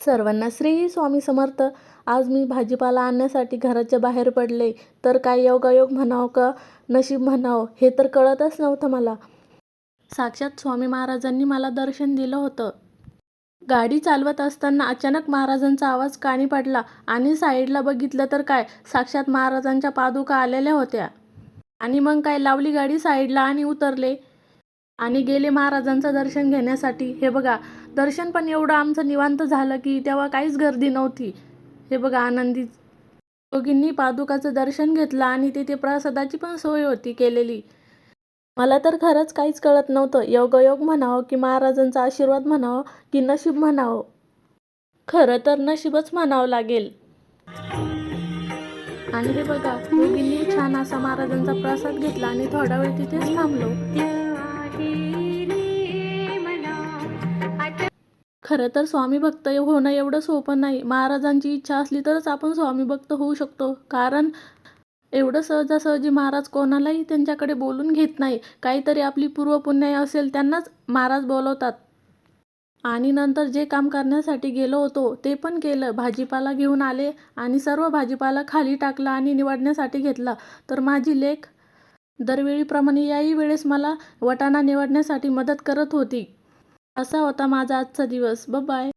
सर्वांना श्री स्वामी समर्थ. आज मी भाजीपाला आणण्यासाठी घराच्या बाहेर पडले, तर काय योगायोग म्हणावं का नशीब म्हणावं हे तर कळतच नव्हतं मला. साक्षात स्वामी महाराजांनी मला दर्शन दिलं होतं. गाडी चालवत असताना अचानक महाराजांचा आवाज कानी पडला आणि साईडला बघितलं तर काय, साक्षात महाराजांच्या पादुका आलेल्या होत्या. आणि मग काय, लावली गाडी साईडला आणि उतरले आणि गेले महाराजांचं दर्शन घेण्यासाठी. हे बघा, दर्शन पण एवढं आमचं निवांत झालं की तेव्हा काहीच गर्दी नव्हती. हे बघा, आनंदी दोघींनी पादुकाचं दर्शन घेतलं आणि तिथे प्रसादाची पण सोय होती केलेली. मला तर खरंच काहीच कळत नव्हतं, योगायोग म्हणावं की महाराजांचा आशीर्वाद म्हणावं की नशीब म्हणावं. खरं तर नशीबच म्हणावं लागेल. आणि हे बघा, दोघींनी छान असा महाराजांचा प्रसाद घेतला आणि थोडा वेळ तिथेच थांबलो. खरं तर स्वामी भक्त होणं एवढं सोपं नाही. महाराजांची इच्छा असली तरच आपण स्वामी भक्त होऊ शकतो. कारण एवढं सहजासहजी महाराज कोणालाही त्यांच्याकडे बोलून घेत नाही. काहीतरी आपली पूर्वपुण्याई असेल त्यांनाच महाराज बोलवतात. आणि नंतर जे काम करण्यासाठी गेलो होतो ते पण केलं. भाजीपाला घेऊन आले आणि सर्व भाजीपाला खाली टाकला आणि निवडण्यासाठी घेतला. तर माझी लेक दरवेळीप्रमाणे याही वेळेस मला वाटाणा निवडण्यासाठी मदत करत होती. असा होता माझा आजचा दिवस. बाय.